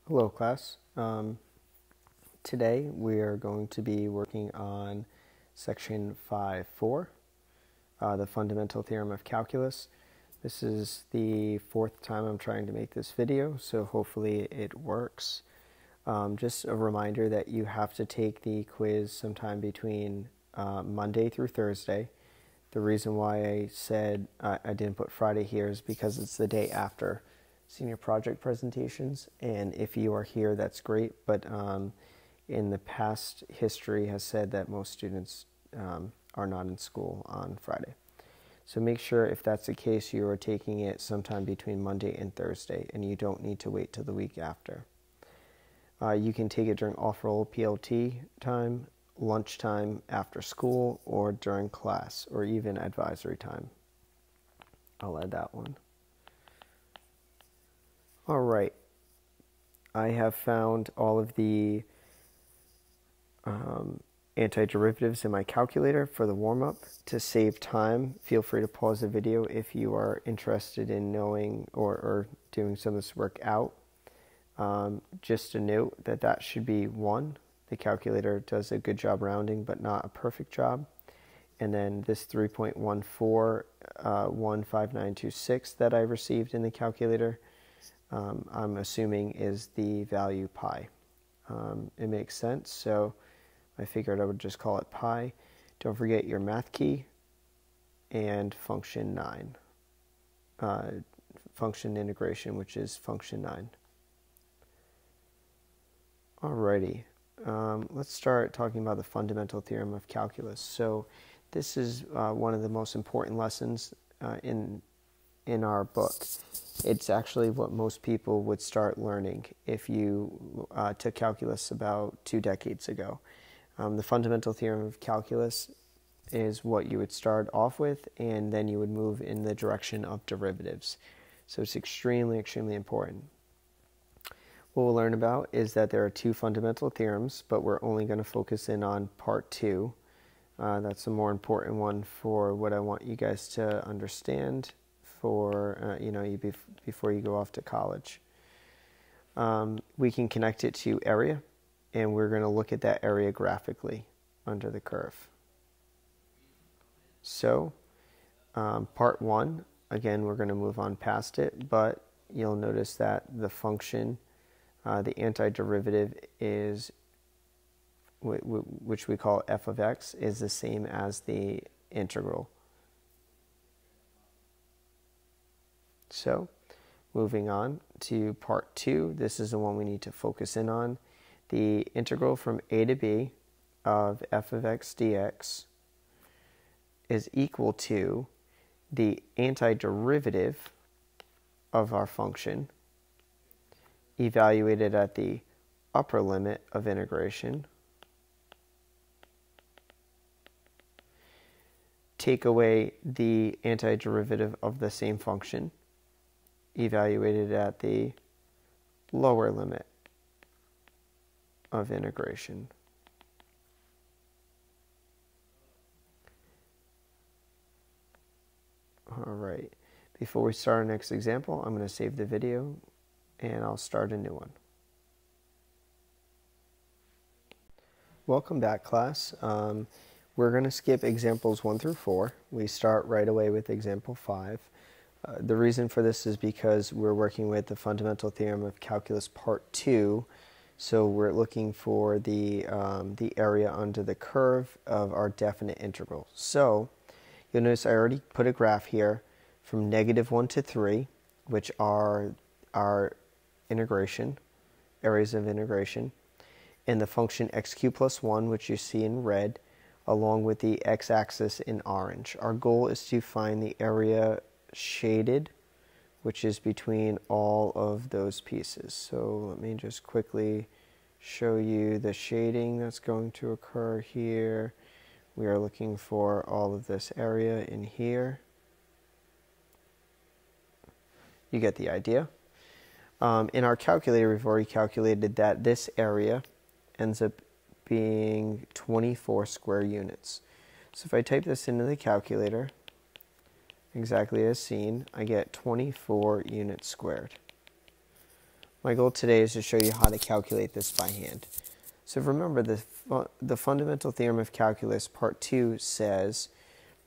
Hello class. Today we are going to be working on section 5.4, the fundamental theorem of calculus. This is the fourth time I'm trying to make this video, so hopefully it works. Just a reminder that you have to take the quiz sometime between Monday through Thursday. The reason why I said I didn't put Friday here is because it's the day after senior project presentations, and if you are here, that's great, but in the past, history has said that most students are not in school on Friday. So make sure, if that's the case, you are taking it sometime between Monday and Thursday, and you don't need to wait till the week after. You can take it during off-roll PLT time, lunchtime, after school, or during class, or even advisory time. I'll add that one. All right, I have found all of the antiderivatives in my calculator for the warm-up. To save time, feel free to pause the video if you are interested in knowing or doing some of this work out. Just a note that should be 1. The calculator does a good job rounding, but not a perfect job. And then this 3.1415926 that I received in the calculator, I'm assuming is the value pi. It makes sense, so I figured I would just call it pi. Don't forget your math key and function 9. Function integration, which is function 9. Alrighty, let's start talking about the fundamental theorem of calculus. So this is one of the most important lessons in our book. It's actually what most people would start learning if you took calculus about 2 decades ago. The fundamental theorem of calculus is what you would start off with, and then you would move in the direction of derivatives. So it's extremely, extremely important. What we'll learn about is that there are 2 fundamental theorems, but we're only going to focus in on part 2. That's the more important one for what I want you guys to understand for before you go off to college. We can connect it to area, and we're going to look at that area graphically under the curve. So part 1, again, we're going to move on past it, but you'll notice that the function, the antiderivative is, which we call f of x, is the same as the integral. So, moving on to part 2, this is the one we need to focus in on. The integral from a to b of f of x dx is equal to the antiderivative of our function evaluated at the upper limit of integration. Take away the antiderivative of the same function evaluated at the lower limit of integration. All right. Before we start our next example, I'm going to save the video and I'll start a new one. Welcome back, class. We're going to skip examples 1 through 4. We start right away with example 5. The reason for this is because we're working with the fundamental theorem of calculus part 2, so we're looking for the area under the curve of our definite integral. So you'll notice I already put a graph here from -1 to 3, which are our integration, areas of integration, and the function x cubed plus 1, which you see in red, along with the x-axis in orange. Our goal is to find the area shaded, which is between all of those pieces. So let me just quickly show you the shading that's going to occur here. We are looking for all of this area in here. You get the idea. In our calculator, we've already calculated that this area ends up being 24 square units. So if I type this into the calculator, exactly as seen, I get 24 units squared. My goal today is to show you how to calculate this by hand. So remember, the fundamental theorem of calculus, part 2, says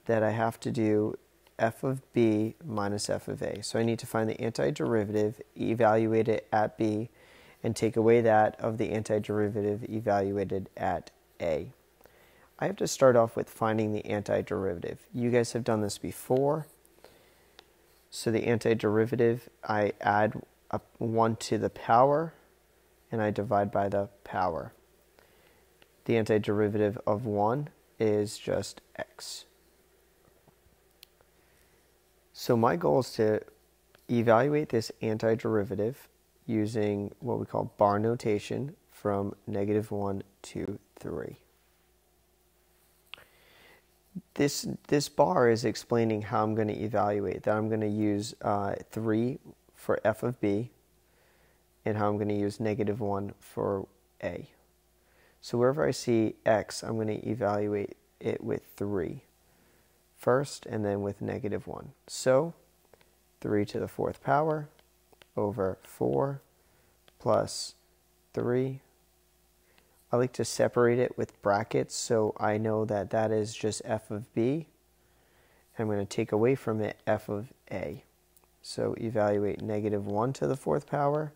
that I have to do f of b minus f of a. So I need to find the antiderivative, evaluate it at b, and take away that of the antiderivative evaluated at a. I have to start off with finding the antiderivative. You guys have done this before. So the antiderivative, I add 1 to the power, and I divide by the power. The antiderivative of 1 is just x. So my goal is to evaluate this antiderivative using what we call bar notation from -1 to 3. This bar is explaining how I'm going to evaluate that. I'm going to use 3 for f of b, and how I'm going to use -1 for a. So wherever I see x, I'm going to evaluate it with 3 first, and then with -1. So 3 to the 4th power over 4 plus 3. I like to separate it with brackets so I know that that is just f of b. I'm going to take away from it f of a. So evaluate -1 to the 4th power,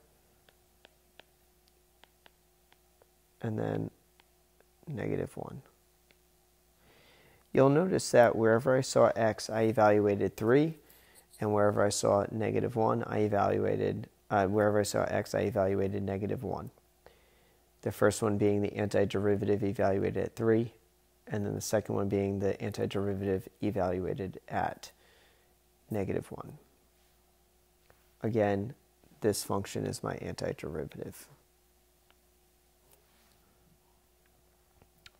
and then -1. You'll notice that wherever I saw x, I evaluated 3, and wherever I saw -1, I evaluated, wherever I saw x, I evaluated -1. The first one being the antiderivative evaluated at 3, and then the second one being the antiderivative evaluated at -1. Again, this function is my antiderivative.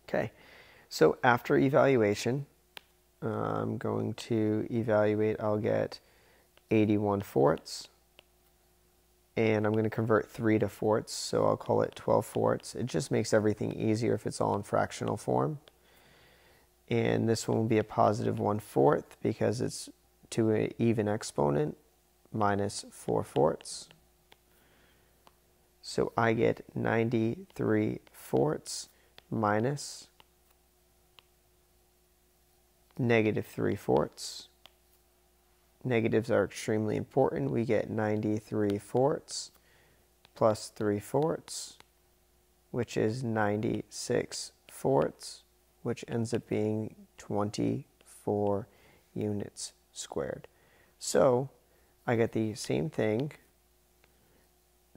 Okay, so after evaluation, I'm going to evaluate, I'll get 81/4, and I'm going to convert 3 to fourths, so I'll call it 12/4. It just makes everything easier if it's all in fractional form. And this one will be a +1/4 because it's to an even exponent, minus 4/4. So I get 93/4 minus -3/4. Negatives are extremely important. We get 93/4 plus 3/4, which is 96/4, which ends up being 24 units squared. So I get the same thing,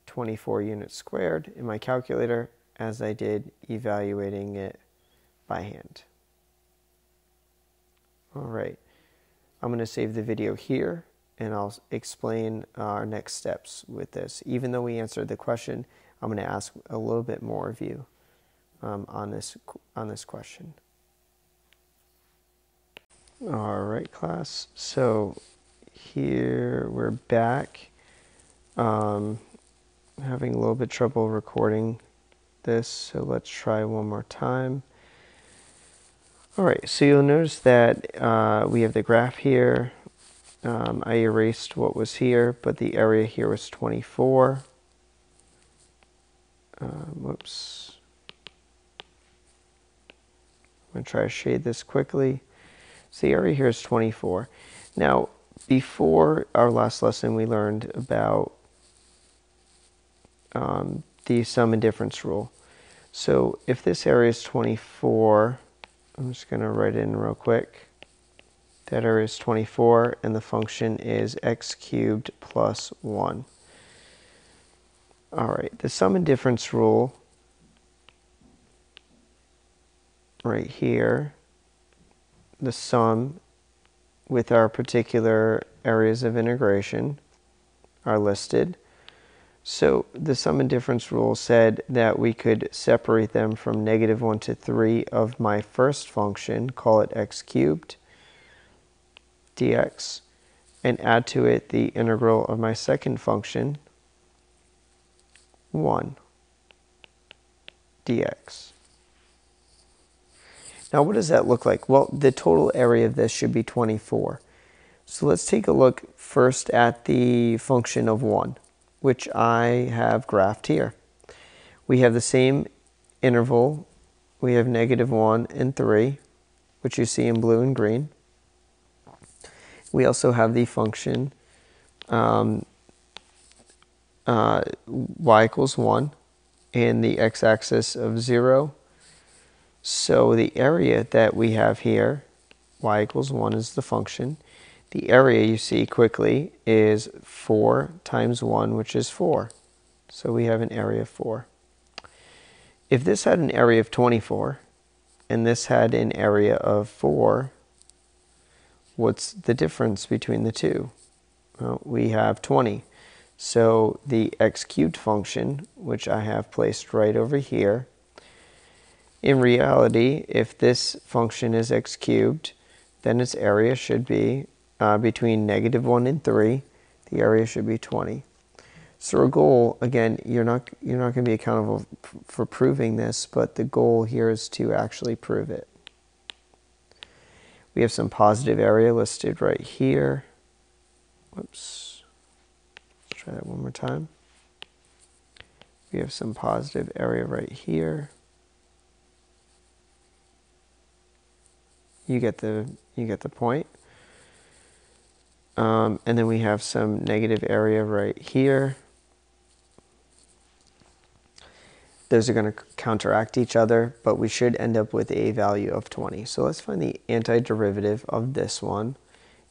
24 units squared, in my calculator as I did evaluating it by hand. All right, I'm going to save the video here, and I'll explain our next steps with this. Even though we answered the question, I'm going to ask a little bit more of you on this question. All right, class. So here we're back. Having a little bit trouble recording this, so let's try one more time. All right, so you'll notice that we have the graph here. I erased what was here, but the area here was 24. Whoops. I'm going to try to shade this quickly. So the area here is 24. Now, before our last lesson, we learned about the sum and difference rule. So if this area is 24, I'm just going to write it in real quick. That area is 24, and the function is x cubed plus 1. All right, the sum and difference rule right here, the sum with our particular areas of integration are listed. So the sum and difference rule said that we could separate them from -1 to 3 of my first function, call it x cubed dx, and add to it the integral of my second function, 1 dx. Now what does that look like? Well, the total area of this should be 24. So let's take a look first at the function of 1. which I have graphed here. We have the same interval. We have -1 and 3, which you see in blue and green. We also have the function y equals 1 and the x-axis of 0. So the area that we have here, y equals 1 is the function. The area, you see quickly, is 4 times 1, which is 4. So we have an area of 4. If this had an area of 24, and this had an area of 4, what's the difference between the two? Well, we have 20. So the x cubed function, which I have placed right over here, in reality, if this function is x cubed, then its area should be between -1 and 3. The area should be 20. So our goal, again, you're not going to be accountable for proving this, but the goal here is to actually prove it. We have some positive area listed right here. Whoops. Let's try that one more time. We have some positive area right here. You get the point. And then we have some negative area right here. Those are going to counteract each other, but we should end up with a value of 20. So let's find the antiderivative of this one.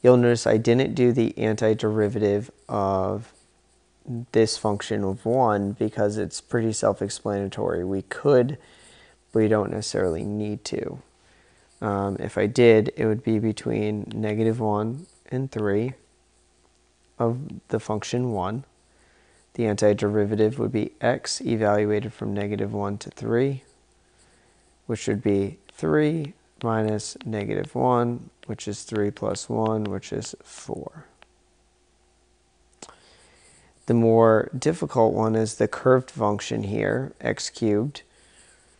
You'll notice I didn't do the antiderivative of this function of 1 because it's pretty self-explanatory. We could, but we don't necessarily need to. If I did, it would be between -1 and 3 of the function 1. The antiderivative would be x evaluated from -1 to 3, which would be 3 minus -1, which is 3 plus 1, which is 4. The more difficult one is the curved function here, x cubed.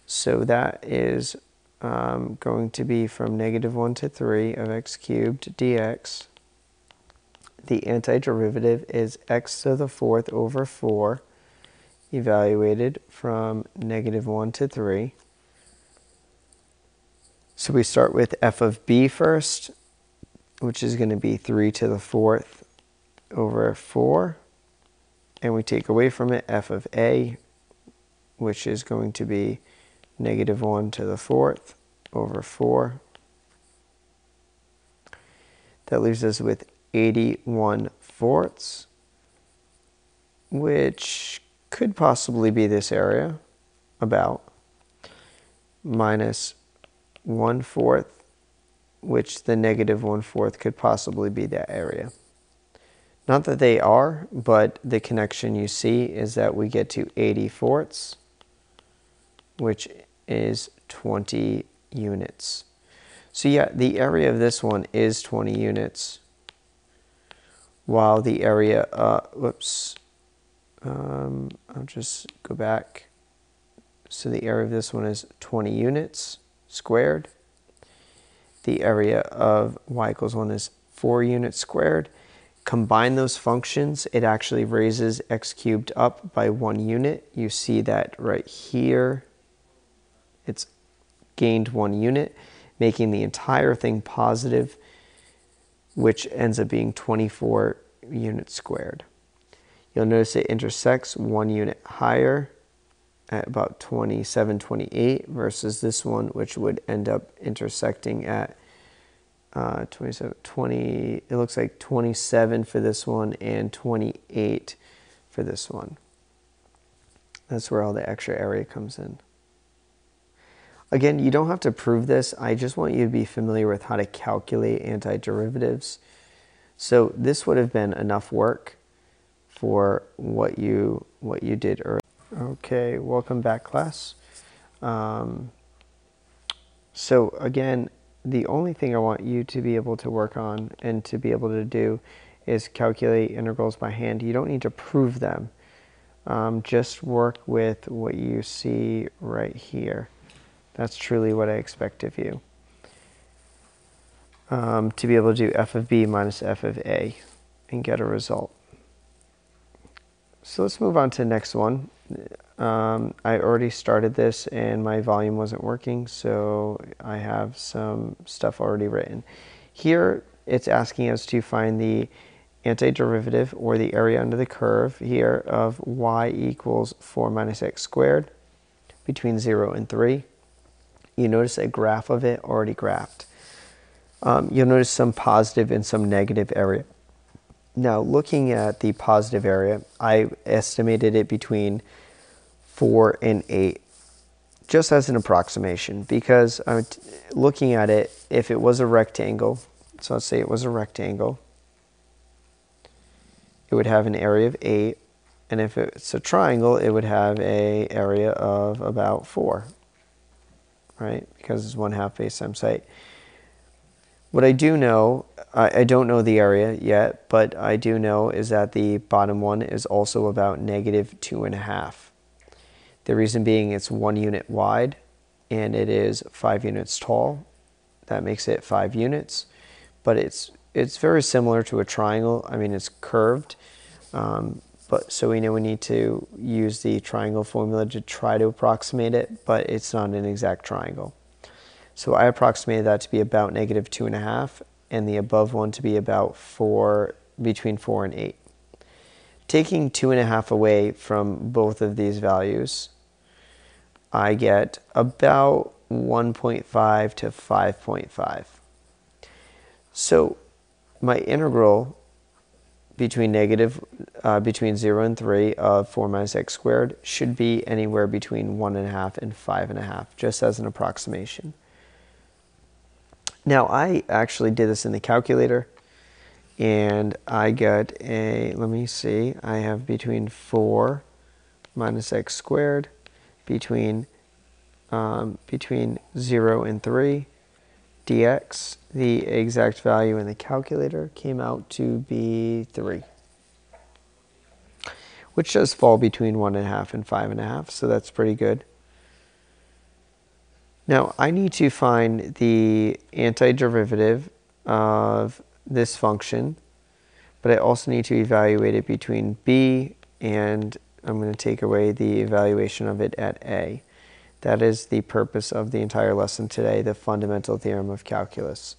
So that is going to be from -1 to 3 of x cubed dx. The antiderivative is x to the 4th over 4, evaluated from -1 to 3. So we start with f of b first, which is going to be 3 to the 4th over 4. And we take away from it f of a, which is going to be -1 to the 4th over 4. That leaves us with 81/4, which could possibly be this area, about, minus 1/4, which the -1/4 could possibly be that area. Not that they are, but the connection you see is that we get to 80/4, which is 20 units. So yeah, the area of this one is 20 units, while the area, I'll just go back. So the area of this one is 20 units squared. The area of y equals 1 is 4 units squared. Combine those functions, it actually raises x cubed up by 1 unit. You see that right here. It's gained 1 unit, making the entire thing positive, which ends up being 24 units squared. You'll notice it intersects 1 unit higher at about 27, 28 versus this one, which would end up intersecting at 27, 20, it looks like 27 for this one and 28 for this one. That's where all the extra area comes in. Again, you don't have to prove this. I just want you to be familiar with how to calculate antiderivatives. So this would have been enough work for what you did earlier. Okay, welcome back, class. So again, the only thing I want you to be able to work on and to be able to do is calculate integrals by hand. You don't need to prove them. Just work with what you see right here. That's truly what I expect of you. To be able to do f of b minus f of a and get a result. So let's move on to the next one. I already started this and my volume wasn't working, so I have some stuff already written. Here it's asking us to find the antiderivative, or the area under the curve here, of y equals 4 minus x squared between 0 and 3. You notice a graph of it already graphed. You'll notice some positive and some negative area. Now, looking at the positive area, I estimated it between 4 and 8, just as an approximation, because I'm looking at it, if it was a rectangle, so let's say it was a rectangle, it would have an area of 8, and if it's a triangle, it would have an area of about 4, right? Because it's 1/2 base times height. What I do know, I don't know the area yet, but I do know is that the bottom one is also about -2.5. The reason being it's 1 unit wide and it is 5 units tall. That makes it 5 units, but it's very similar to a triangle. I mean, it's curved, but so we know we need to use the triangle formula to try to approximate it, but it's not an exact triangle. So I approximated that to be about -2.5, and the above one to be about 4, between 4 and 8. Taking 2.5 away from both of these values, I get about 1.5 to 5.5. So my integral between between 0 and 3 of 4 minus x squared should be anywhere between 1.5 and 5.5, just as an approximation. Now, I actually did this in the calculator, and I got a, let me see, I have between 4 minus x squared between 0 and 3 dx. The exact value in the calculator came out to be 3, which does fall between 1.5 and 5.5, so that's pretty good. Now, I need to find the antiderivative of this function, but I also need to evaluate it between b and I'm going to take away the evaluation of it at a. That is the purpose of the entire lesson today, the fundamental theorem of calculus.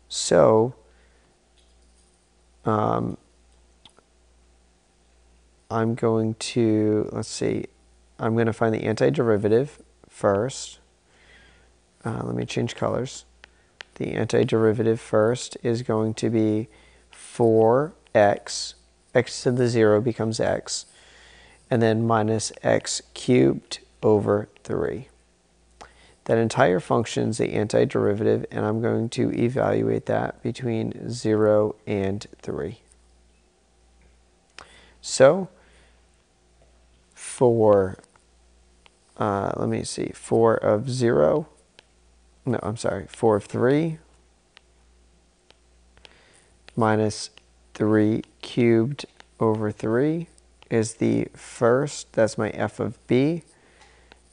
So, I'm going to, let's see, I'm going to find the antiderivative first. Let me change colors. The antiderivative first is going to be 4x, x to the 0 becomes x, and then minus x cubed over 3. That entire function is the antiderivative, and I'm going to evaluate that between 0 and 3. So, let me see, 4 of 0, no, I'm sorry, 4 of 3 minus 3 cubed over 3 is the first, that's my f of b,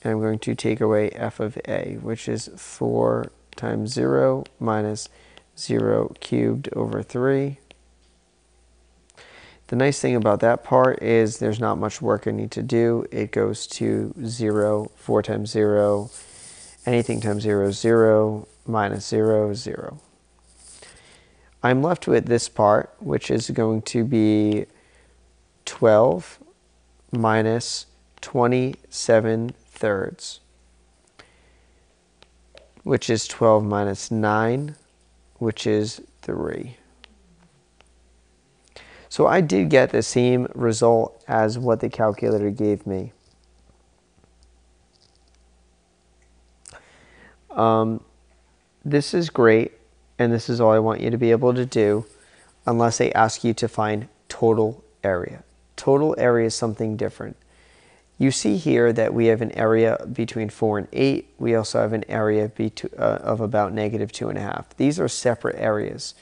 and I'm going to take away f of a, which is 4 times 0 minus 0 cubed over 3. The nice thing about that part is there's not much work I need to do. It goes to 0, 4 times 0, anything times 0 is 0, minus 0 is 0. I'm left with this part, which is going to be 12 minus 27/3, which is 12 minus 9, which is 3. So I did get the same result as what the calculator gave me. This is great, and this is all I want you to be able to do, unless they ask you to find total area. Total area is something different. You see here that we have an area between 4 and 8. We also have an area of about -2.5. These are separate areas.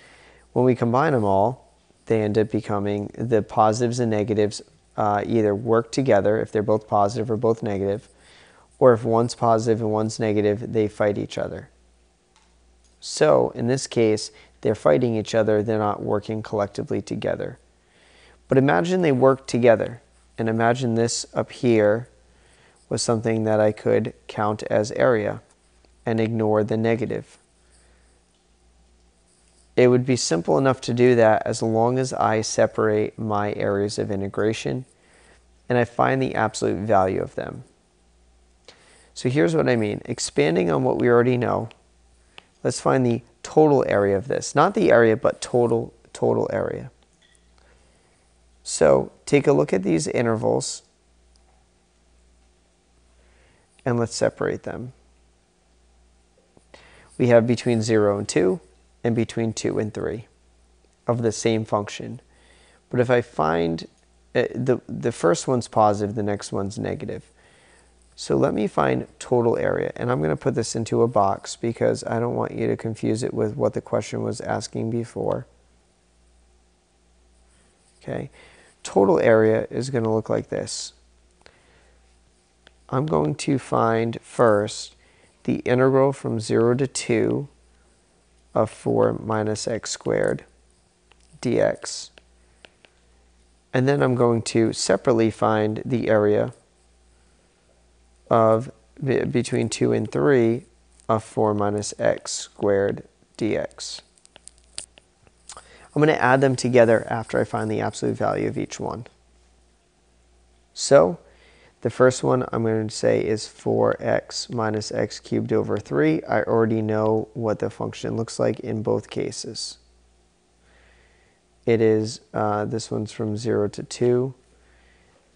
When we combine them all, they end up becoming the positives and negatives either work together if they're both positive or both negative, or if one's positive and one's negative, they fight each other. So in this case, they're fighting each other, they're not working collectively together. But imagine they work together. And imagine this up here was something that I could count as area and ignore the negative. It would be simple enough to do that as long as I separate my areas of integration and I find the absolute value of them. So here's what I mean. Expanding on what we already know, let's find the total area of this. Not the area, but total area. So take a look at these intervals and let's separate them. We have between 0 and 2 and between 2 and 3 of the same function. But if I find the first one's positive, the next one's negative. So let me find total area, and I'm going to put this into a box because I don't want you to confuse it with what the question was asking before. Okay, total area is going to look like this. I'm going to find first the integral from 0 to 2 of 4 minus x squared dx. And then I'm going to separately find the area of between 2 and 3 of 4 minus x squared dx. I'm going to add them together after I find the absolute value of each one. So the first one I'm going to say is 4x minus x cubed over 3. I already know what the function looks like in both cases. It is, this one's from 0 to 2.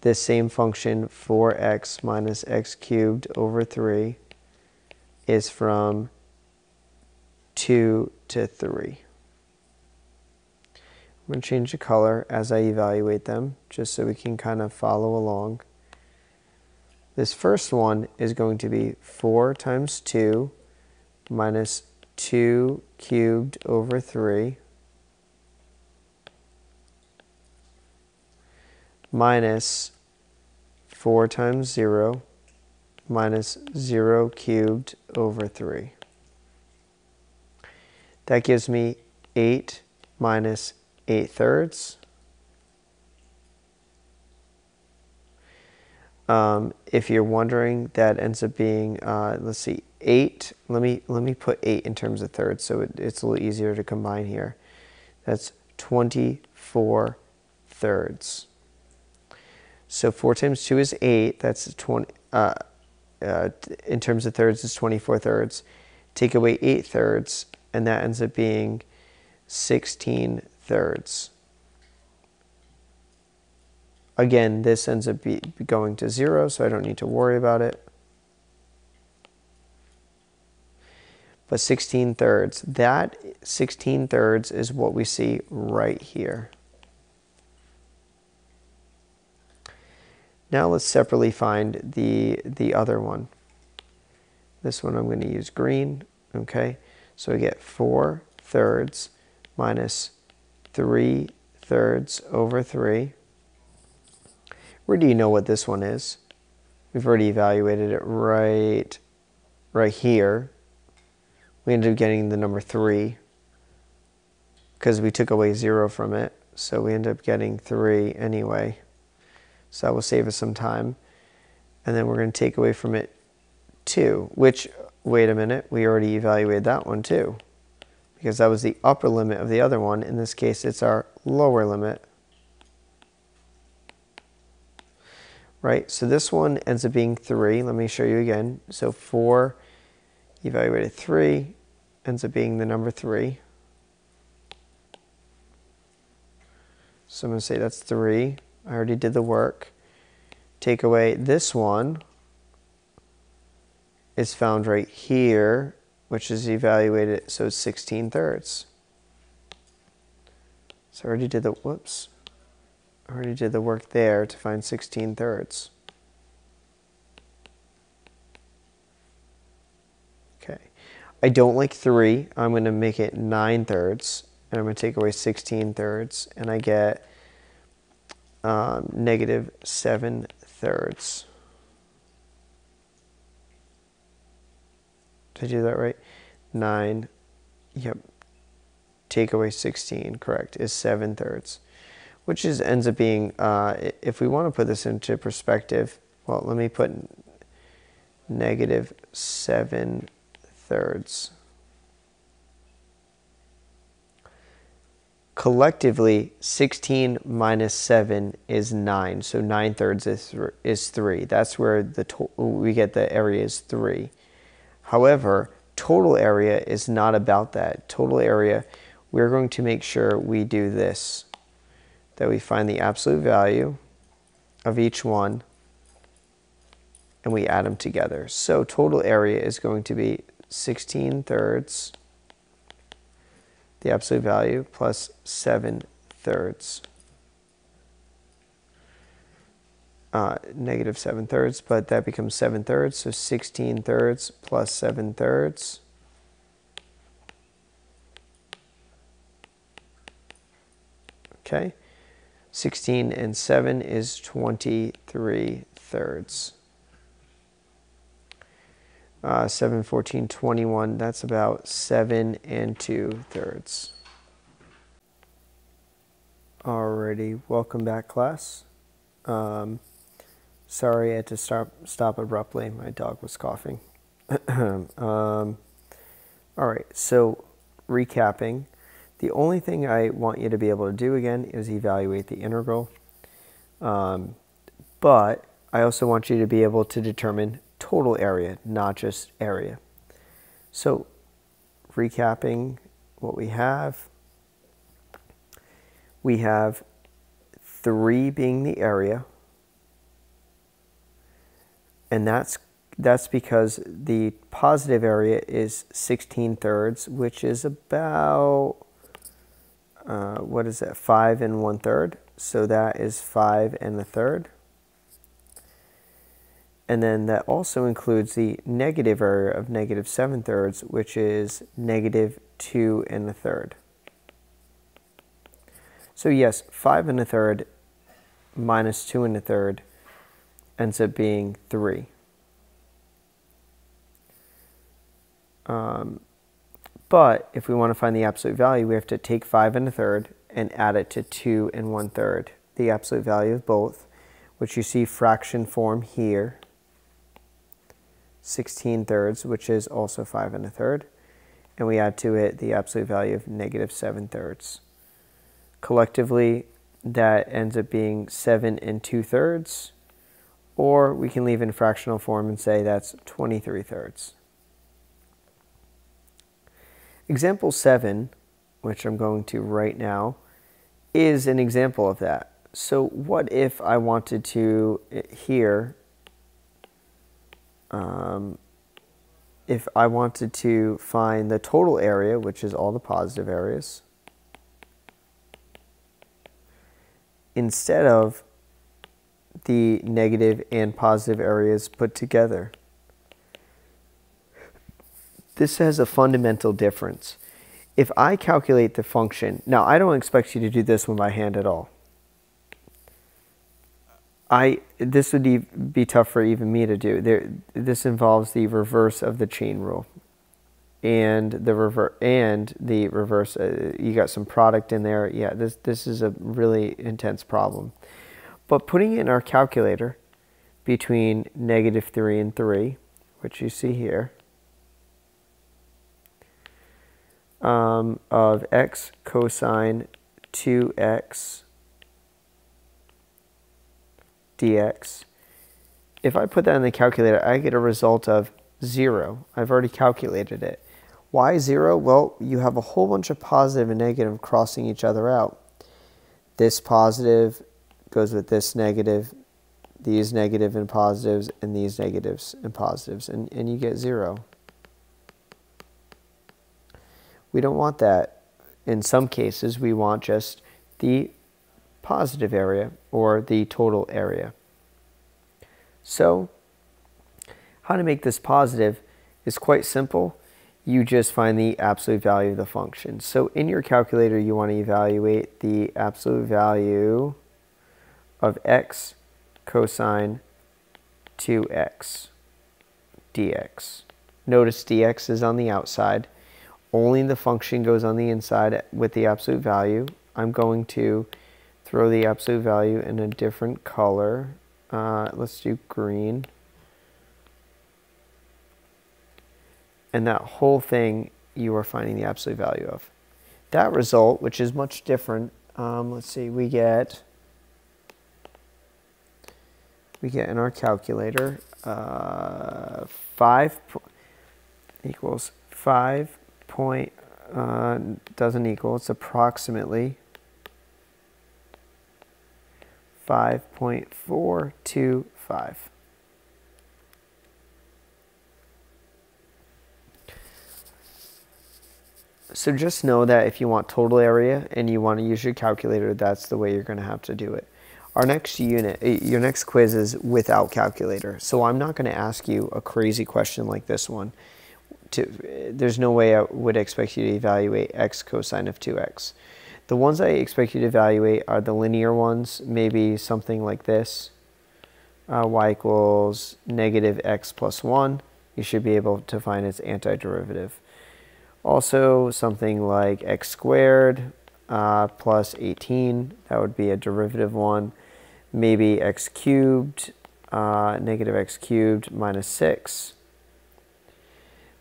This same function, 4x minus x cubed over 3, is from 2 to 3. I'm going to change the color as I evaluate them, just so we can kind of follow along. This first one is going to be 4 times 2 minus 2 cubed over 3 minus 4 times 0 minus 0 cubed over 3. That gives me 8 minus 8 thirds. If you're wondering, that ends up being, let's see, 8. Let me put 8 in terms of thirds so it's a little easier to combine here. That's 24 thirds. So 4 times 2 is 8. That's 20. In terms of thirds, it's 24 thirds. Take away 8 thirds, and that ends up being 16 thirds. Again, this ends up going to 0, so I don't need to worry about it. But 16 thirds, that 16 thirds is what we see right here. Now let's separately find the other one. This one I'm going to use green, okay? So we get 4 thirds minus 3 thirds over 3. Where do you know what this one is? We've already evaluated it right here. We ended up getting the number 3 because we took away 0 from it. So we end up getting 3 anyway. So that will save us some time. And then we're going to take away from it 2, which, wait a minute, we already evaluated that one too, because that was the upper limit of the other one. In this case, it's our lower limit. Right, so this one ends up being 3. Let me show you again. So 4 evaluated 3 ends up being the number 3. So I'm going to say that's 3. I already did the work. Take away this one is found right here, which is evaluated, so it's 16 thirds. So I already did the, whoops. I already did the work there to find 16 thirds. Okay. I don't like 3. I'm going to make it 9 thirds. And I'm going to take away 16 thirds. And I get negative 7 thirds. Did I do that right? 9. Yep. Take away 16, correct, is 7 thirds. which ends up being, if we want to put this into perspective, well, let me put negative 7/3. Collectively, 16 minus 7 is 9, so 9/3 is 3. That's where we get the area is 3. However, total area is not about that. Total area, we're going to make sure we do this, that we find the absolute value of each one, and we add them together. So total area is going to be 16/3, the absolute value, plus 7/3. Negative 7/3, but that becomes 7/3, so 16/3 plus 7/3. Okay, 16 and 7 is 23/3. 7, 14, 21, that's about 7 2/3. Alrighty, welcome back, class. Sorry I had to stop abruptly. My dog was coughing. Alright, so recapping. The only thing I want you to be able to do again is evaluate the integral. But I also want you to be able to determine total area, not just area. So recapping what we have 3 being the area, and that's because the positive area is 16/3, which is about what is that, 5 1/3, so that is 5 1/3. And then that also includes the negative area of negative 7/3, which is negative 2 1/3. So yes, 5 1/3 minus 2 1/3 ends up being 3. But if we want to find the absolute value, we have to take 5 1/3 and add it to 2 1/3, the absolute value of both, which you see fraction form here. 16/3, which is also 5 1/3, and we add to it the absolute value of negative 7/3. Collectively, that ends up being 7 2/3, or we can leave in fractional form and say that's 23/3. Example 7, which I'm going to right now, is an example of that. So what if I wanted to here, if I wanted to find the total area, which is all the positive areas, instead of the negative and positive areas put together. This has a fundamental difference. If I calculate the function, now I don't expect you to do this one by hand at all. This would be tough for even me to do. This involves the reverse of the chain rule, and the reverse. You got some product in there. Yeah, this is a really intense problem. But putting it in our calculator between negative 3 and 3, which you see here, of x cosine 2x dx. If I put that in the calculator, I get a result of 0. I've already calculated it. Why 0? Well, you have a whole bunch of positive and negative crossing each other out. This positive goes with this negative, these negative and positives, and these negatives and positives, and you get 0. We don't want that. In some cases, we want just the positive area or the total area. So, how to make this positive is quite simple. You just find the absolute value of the function. So in your calculator, you want to evaluate the absolute value of x cosine 2x dx. Notice dx is on the outside. Only the function goes on the inside with the absolute value. I'm going to throw the absolute value in a different color. Let's do green. And that whole thing you are finding the absolute value of. That result, which is much different, let's see, we get in our calculator 5 equals 5 point, doesn't equal, it's approximately 5.425. So just know that if you want total area and you want to use your calculator, that's the way you're going to have to do it. Our next unit, your next quiz is without calculator. So I'm not going to ask you a crazy question like this one. There's no way I would expect you to evaluate x cosine of 2x. The ones I expect you to evaluate are the linear ones, maybe something like this. Y equals negative x plus 1. You should be able to find its antiderivative. Also, something like x squared plus 18, that would be a derivative one. Maybe x cubed, negative x cubed minus 6.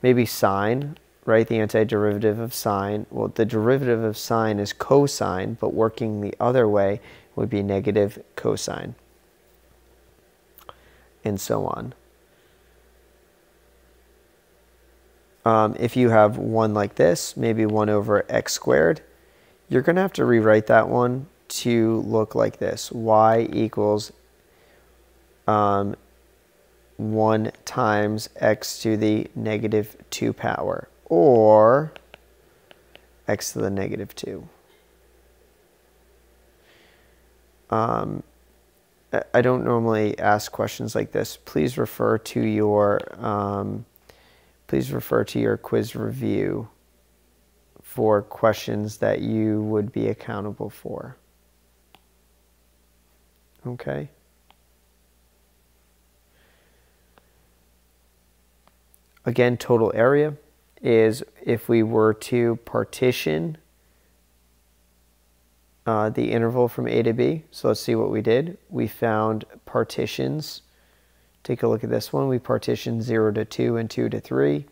Maybe sine, right? The antiderivative of sine. Well, the derivative of sine is cosine, but working the other way would be negative cosine, and so on. If you have one like this, maybe 1 over x squared, you're going to have to rewrite that one to look like this. Y equals 1 times x to the negative 2 power, or x to the negative 2. I don't normally ask questions like this. Please refer to your quiz review for questions that you would be accountable for. Okay? Again, total area is if we were to partition the interval from A to B. So let's see what we did. We found partitions. Take a look at this one. We partitioned 0 to 2 and 2 to 3.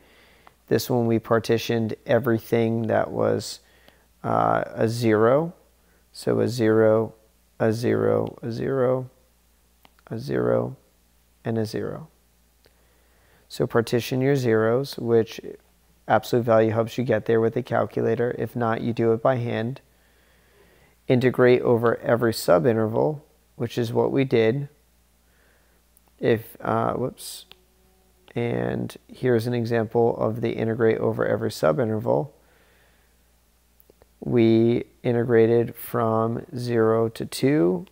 This one we partitioned everything that was a 0. So a 0, a 0, a 0, a 0, and a 0. So partition your zeros, which absolute value helps you get there with a calculator. If not, you do it by hand. Integrate over every subinterval, which is what we did. Whoops. And here's an example of the integrate over every subinterval. We integrated from 0 to 2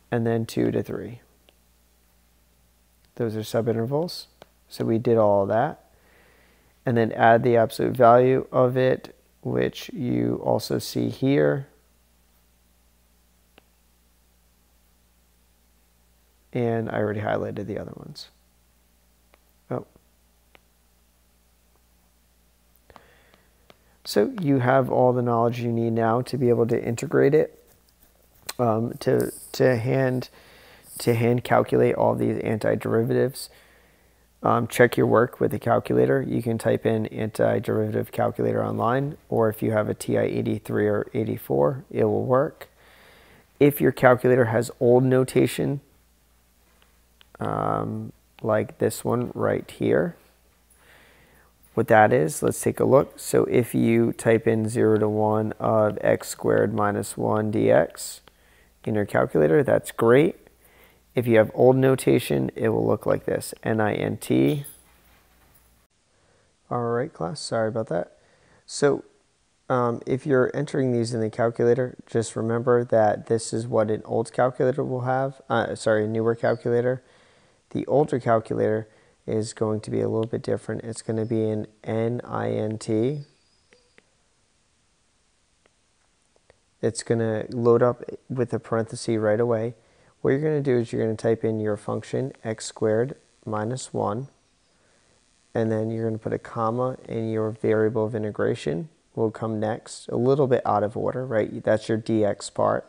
and then 2 to 3. Those are subintervals. So we did all of that. And then add the absolute value of it, which you also see here. And I already highlighted the other ones. Oh. So you have all the knowledge you need now to be able to integrate it, to hand calculate all these antiderivatives. Check your work with a calculator. You can type in antiderivative calculator online, or if you have a TI 83 or 84, it will work. If your calculator has old notation, like this one right here, what that is, let's take a look. So if you type in 0 to 1 of x squared minus 1 dx in your calculator, that's great. If you have old notation, it will look like this, NINT. All right, class, sorry about that. So if you're entering these in the calculator, just remember that this is what an old calculator will have, a newer calculator. The older calculator is going to be a little bit different. It's going to be an NINT. It's going to load up with a parenthesis right away. What you're going to do is you're going to type in your function x squared minus 1, and then you're going to put a comma, and your variable of integration will come next, a little bit out of order, right? That's your dx part.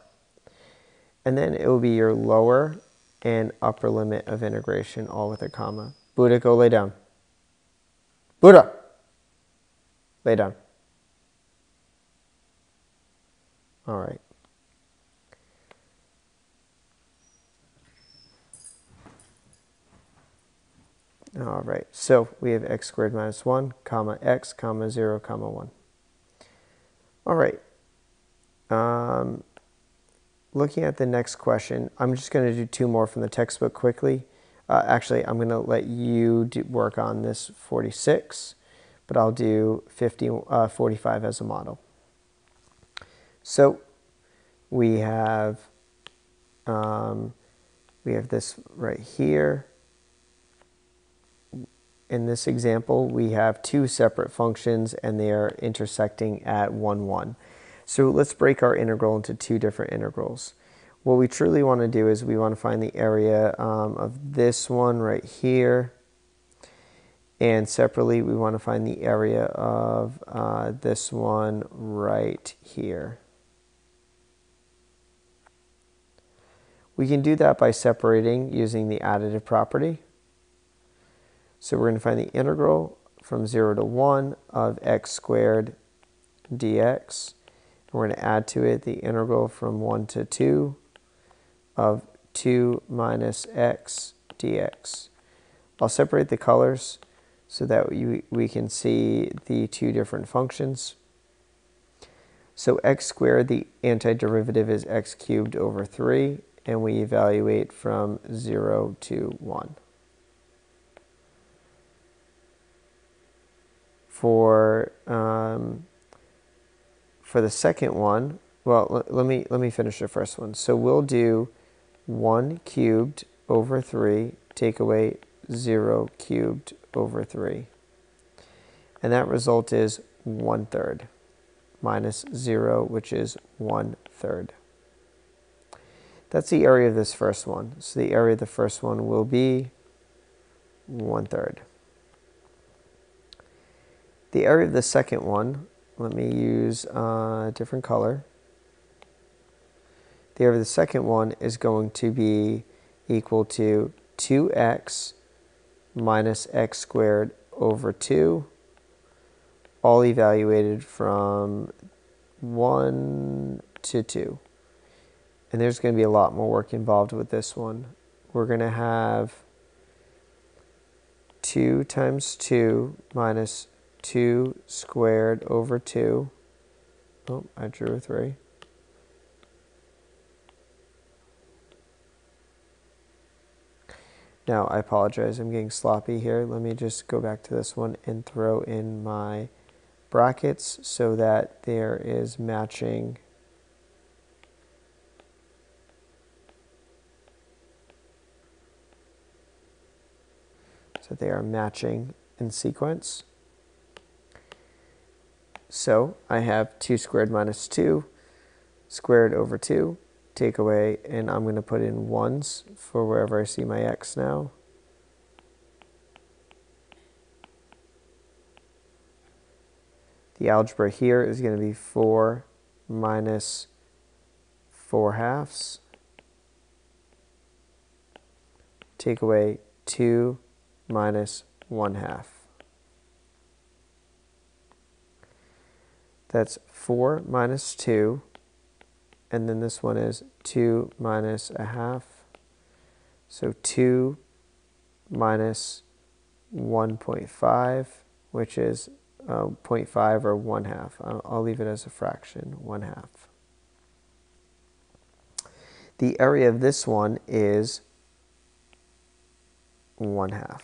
And then it will be your lower and upper limit of integration, all with a comma. Buddha, go lay down. Buddha! Lay down. All right. All right, so we have x squared minus 1, comma x, comma 0, comma 1. All right. Looking at the next question, I'm just going to do 2 more from the textbook quickly. Actually, I'm going to let you work on this 46, but I'll do 45 as a model. So we have this right here. In this example, we have 2 separate functions and they are intersecting at 1, 1. So let's break our integral into 2 different integrals. What we truly want to do is we want to find the area of this one right here. And separately, we want to find the area of this one right here. We can do that by separating using the additive property. So we're going to find the integral from 0 to 1 of x squared dx. We're going to add to it the integral from 1 to 2 of 2 minus x dx. I'll separate the colors so that we can see the 2 different functions. So x squared, the antiderivative is x cubed over 3, and we evaluate from 0 to 1. For the second one, well, let me finish the first one. So we'll do 1 cubed over 3, take away 0 cubed over 3. And that result is 1/3 minus 0, which is 1/3. That's the area of this first one. So the area of the first one will be 1/3. The area of the second one, let me use a different color. The area of the second one is going to be equal to 2x minus x squared over 2, all evaluated from 1 to 2. And there's going to be a lot more work involved with this one. We're going to have 2 times 2 minus 2 squared over 2. Oh, I drew a 3. Now, I apologize, I'm getting sloppy here. Let me just go back to this one and throw in my brackets so that there is matching. So they are matching in sequence. So I have 2 squared minus 2 squared over 2. Take away, and I'm going to put in 1s for wherever I see my x now. The algebra here is going to be 4 minus 4/2. Take away 2 minus 1/2. That's 4 minus 2. And then this one is 2 minus 1/2. So 2 minus 1.5, which is 0.5 or 1/2. I'll leave it as a fraction, 1/2. The area of this one is 1/2.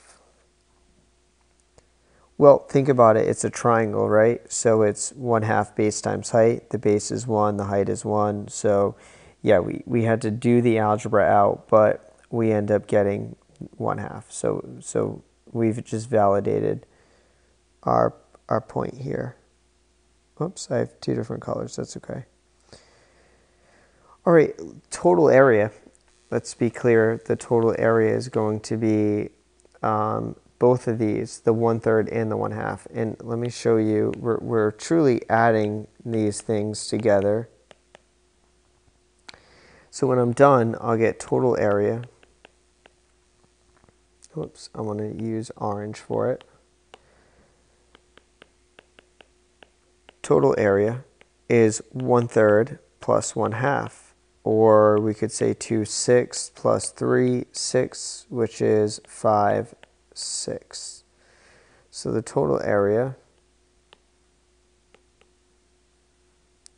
Well, think about it. It's a triangle, right? So it's 1/2 base times height. The base is 1, the height is 1. So yeah, we had to do the algebra out, but we end up getting 1/2. So we've just validated our point here. Oops, I have 2 different colors. That's okay. All right, total area. Let's be clear. The total area is going to be both of these, the 1/3 and the 1/2. And let me show you, we're truly adding these things together. So when I'm done, I'll get total area. Oops, I want to use orange for it. Total area is 1/3 plus 1/2. Or we could say 2/6 plus 3/6, which is 5/6. So the total area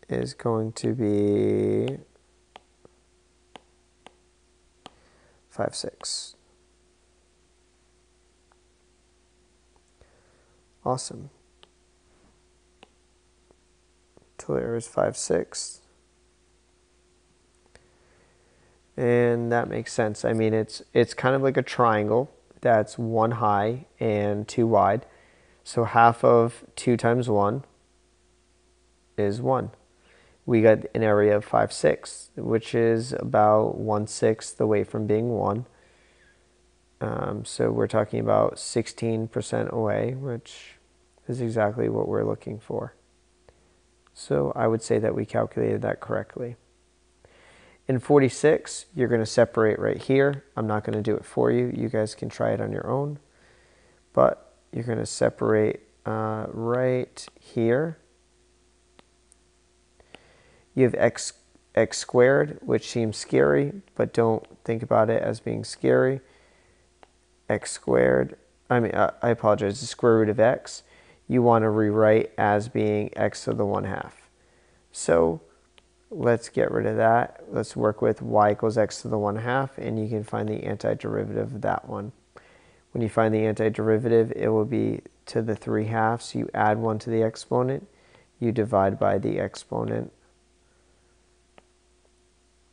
is going to be 5/6. Awesome. Total area is 5/6. And that makes sense. I mean, it's kind of like a triangle that's 1 high and 2 wide. So half of 2 times 1 is 1. We got an area of 5/6, which is about 1/6 away from being 1. So we're talking about 16% away, which is exactly what we're looking for. So I would say that we calculated that correctly. In 46, you're going to separate right here. I'm not going to do it for you. You guys can try it on your own. But you're going to separate right here. You have x squared, which seems scary, but don't think about it as being scary. X squared, I apologize, the square root of x, you want to rewrite as being x to the 1/2. So let's get rid of that. Let's work with y equals x to the 1/2, and you can find the antiderivative of that one. When you find the antiderivative, it will be to the 3/2. You add 1 to the exponent, you divide by the exponent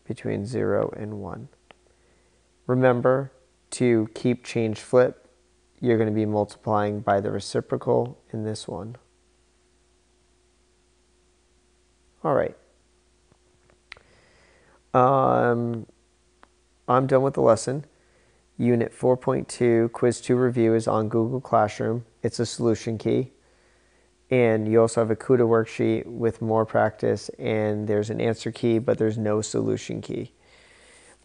between 0 and 1. Remember to keep change flip. You're going to be multiplying by the reciprocal in this one. All right. I'm done with the lesson. Unit 4.2, Quiz 2 review is on Google Classroom. It's a solution key. And you also have a CUDA worksheet with more practice, and there's an answer key, but there's no solution key.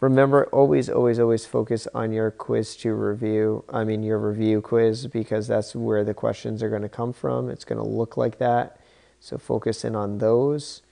Remember, always, always, always focus on your Quiz 2 review, your review quiz, because that's where the questions are going to come from. It's going to look like that. So focus in on those.